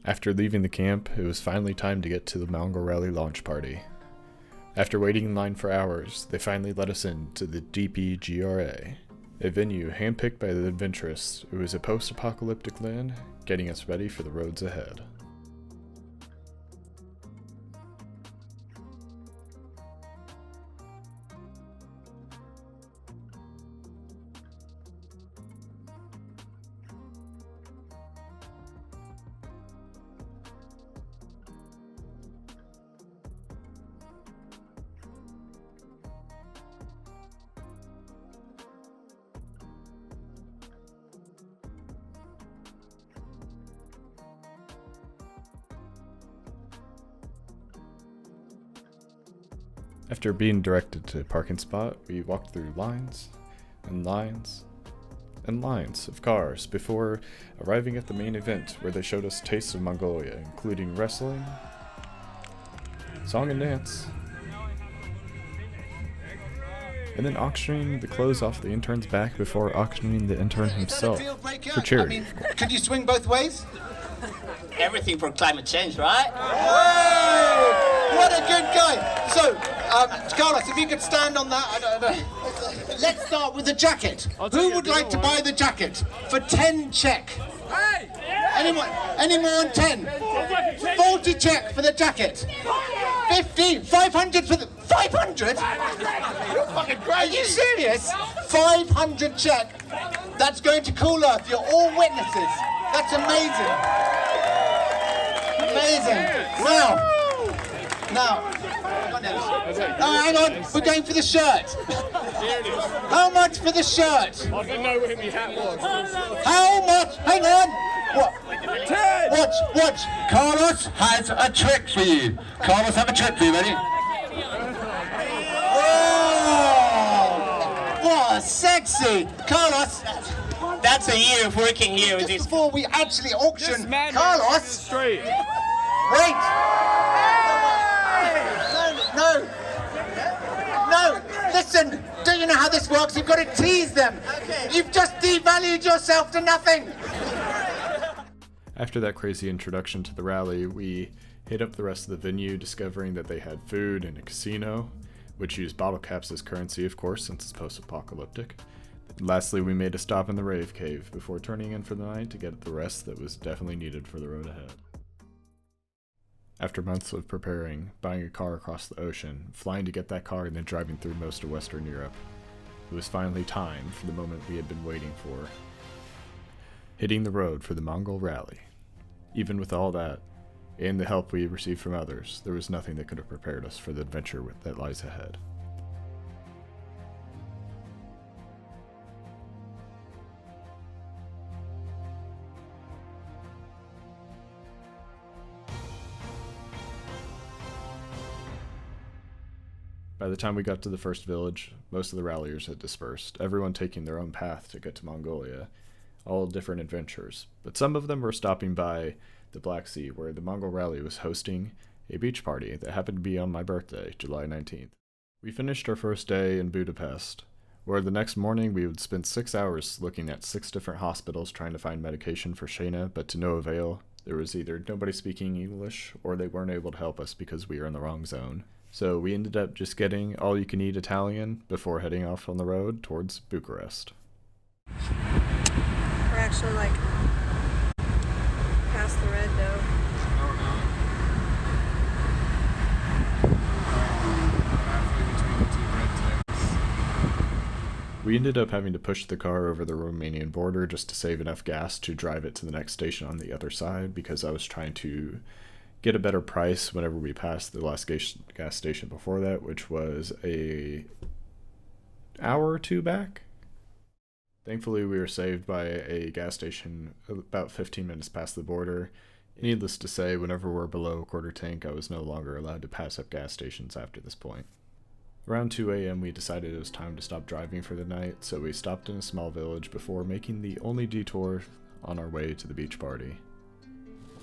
After leaving the camp, it was finally time to get to the Mongol Rally Launch Party. After waiting in line for hours, they finally let us in to the DPGRA, a venue handpicked by the adventurous who was a post-apocalyptic land, getting us ready for the roads ahead. After being directed to a parking spot, we walked through lines and lines and lines of cars before arriving at the main event where they showed us tastes of Mongolia, including wrestling, song and dance, and then auctioning the clothes off the intern's back before auctioning the intern himself for charity. I mean, could you swing both ways? Everything for climate change, right? Whoa! What a good guy! So, Carlos, if you could stand on that. Let's start with the jacket. Who would like to buy the jacket for 10 Czech? Hey! Anyone? Any more on 10? 40 Czech for the jacket. 15, 500 for the 500? You're fucking great. Are you serious? 500 Czech. That's going to Cool Earth. You're all witnesses. That's amazing. Amazing. Now, hang on. We're going for the shirt. How much for the shirt? I didn't know where my hat was. How much? Hang on. What? 10! Watch. Carlos has a trick for you. Carlos, have a trick for you. Ready? Oh! What sexy. Carlos. That's a year of working here with this. Before we actually auction, Carlos. Straight. Wait. No. Listen. Do you know how this works? You've got to tease them. Okay. You've just devalued yourself to nothing. After that crazy introduction to the rally, we hit up the rest of the venue, discovering that they had food and a casino, which used bottle caps as currency, of course, since it's post-apocalyptic. Lastly, we made a stop in the rave cave before turning in for the night to get the rest that was definitely needed for the road ahead. After months of preparing, buying a car across the ocean, flying to get that car, and then driving through most of Western Europe, it was finally time for the moment we had been waiting for. Hitting the road for the Mongol Rally. Even with all that, and the help we received from others, there was nothing that could have prepared us for the adventure that lies ahead. By the time we got to the first village, most of the ralliers had dispersed, everyone taking their own path to get to Mongolia, all different adventures, but some of them were stopping by the Black Sea, where the Mongol Rally was hosting a beach party that happened to be on my birthday, July 19th. We finished our first day in Budapest, where the next morning we would spend 6 hours looking at 6 different hospitals trying to find medication for Shayna, but to no avail. There was either nobody speaking English, or they weren't able to help us because we were in the wrong zone. So we ended up just getting all-you-can-eat Italian before heading off on the road towards Bucharest. We're actually like We ended up having to push the car over the Romanian border just to save enough gas to drive it to the next station on the other side, because I was trying to get a better price whenever we passed the last gas station before that, which was a hour or two back. Thankfully, we were saved by a gas station about 15 minutes past the border. Needless to say, whenever we're below a quarter tank, I was no longer allowed to pass up gas stations after this point. Around 2 a.m. we decided it was time to stop driving for the night, so we stopped in a small village before making the only detour on our way to the beach party.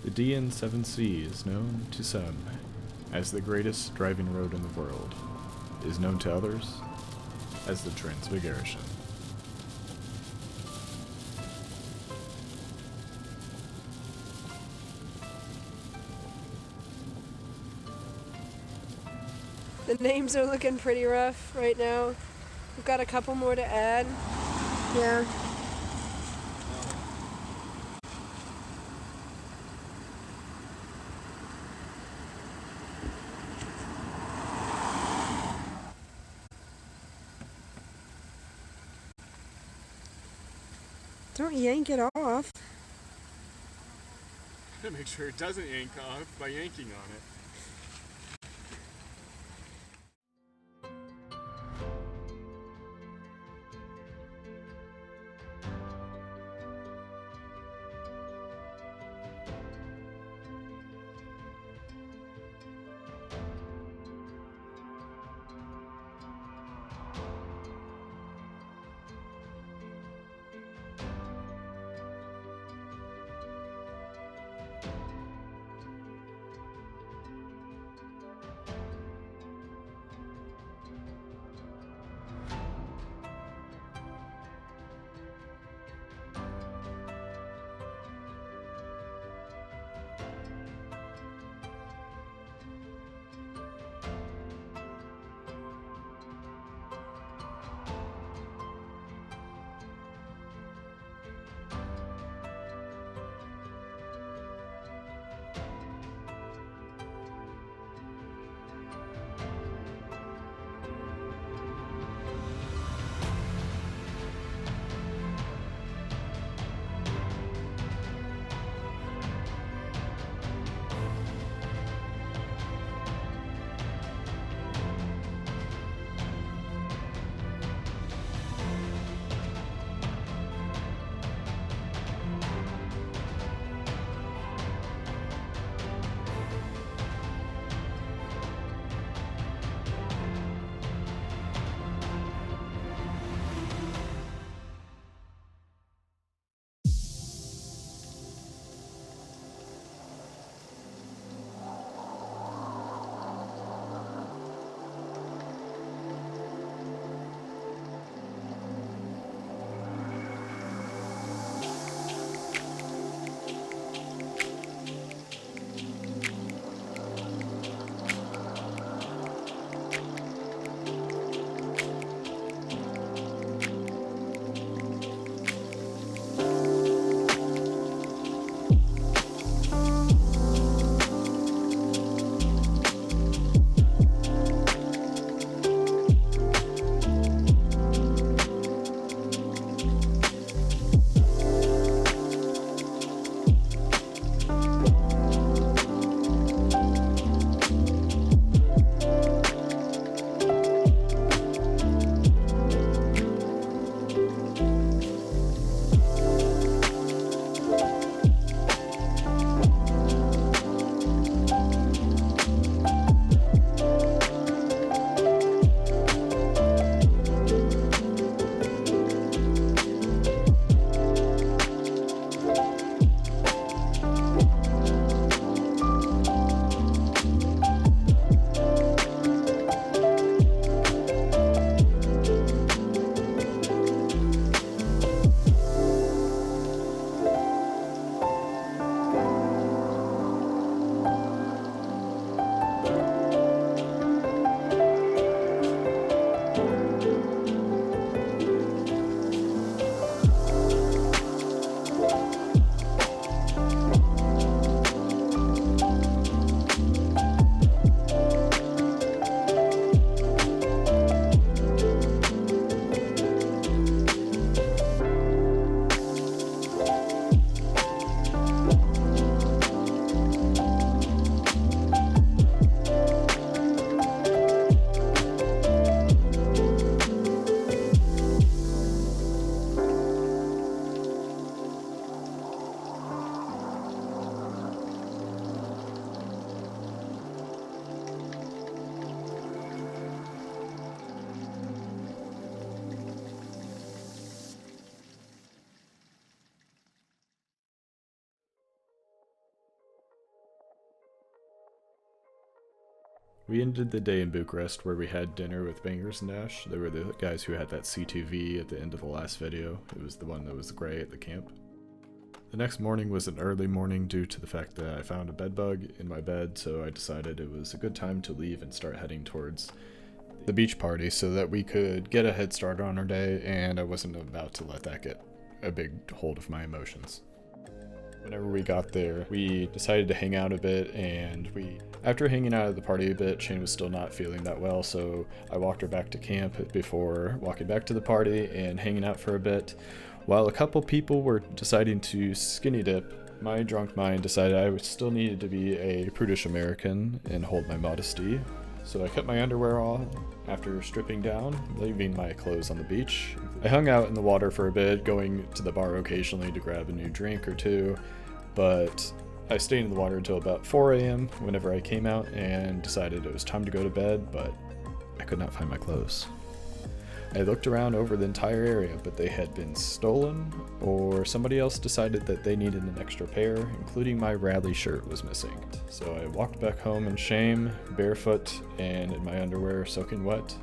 The DN7C is known to some as the greatest driving road in the world. It is known to others as the Transfiguration. The names are looking pretty rough right now. We've got a couple more to add. Yeah. Don't yank it off. Make sure it doesn't yank off by yanking on it. We ended the day in Bucharest where we had dinner with Bangers and Dash. They were the guys who had that CTV at the end of the last video. It was the one that was gray at the camp. The next morning was an early morning due to the fact that I found a bed bug in my bed, so I decided it was a good time to leave and start heading towards the beach party so that we could get a head start on our day, and I wasn't about to let that get a big hold of my emotions. Whenever we got there, we decided to hang out a bit, and after hanging out at the party a bit, Shayna was still not feeling that well, so I walked her back to camp before walking back to the party and hanging out for a bit. While a couple people were deciding to skinny dip, my drunk mind decided I still needed to be a prudish American and hold my modesty. So I cut my underwear off after stripping down, leaving my clothes on the beach. I hung out in the water for a bit, going to the bar occasionally to grab a new drink or two, but I stayed in the water until about 4 a.m. whenever I came out and decided it was time to go to bed, but I could not find my clothes. I looked around over the entire area, but they had been stolen, or somebody else decided that they needed an extra pair, including my rally shirt was missing. So I walked back home in shame, barefoot, and in my underwear soaking wet.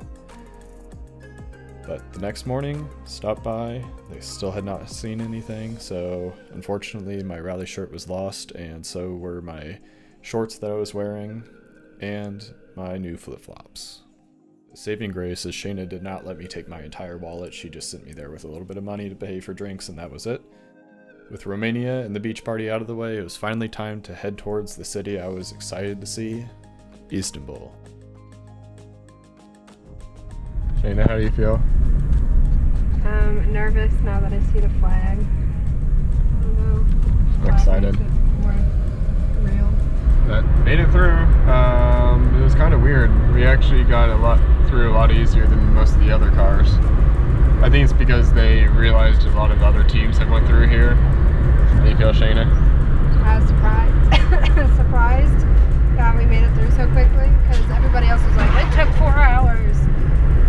But the next morning, stopped by, they still had not seen anything, so unfortunately my rally shirt was lost, and so were my shorts that I was wearing, and my new flip-flops. Saving grace is Shayna did not let me take my entire wallet. She just sent me there with a little bit of money to pay for drinks, and that was it. With Romania and the beach party out of the way, it was finally time to head towards the city I was excited to see, Istanbul. Shayna, how do you feel? Nervous now that I see the flag. Although, I'm excited. Real. That made it through. It was kind of weird. We actually got through a lot easier than most of the other cars. I think it's because they realized a lot of other teams had went through here. How do you feel, Shayna? I was surprised. Surprised that we made it through so quickly, because everybody else was like, it took 4 hours.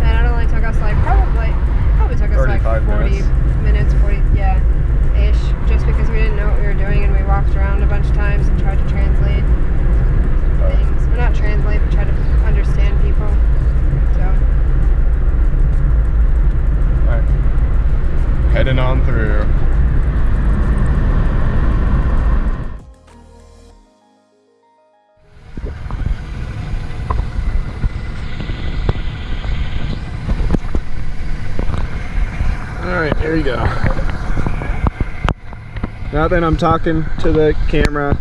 And it only took us probably took us 35 40 minutes, 40, yeah, ish, just because we didn't know what we were doing, and we walked around a bunch of times and tried to translate things. Or not translate, but try to understand people. So. Alright. Heading on through. Alright, here you go. Now that I'm talking to the camera,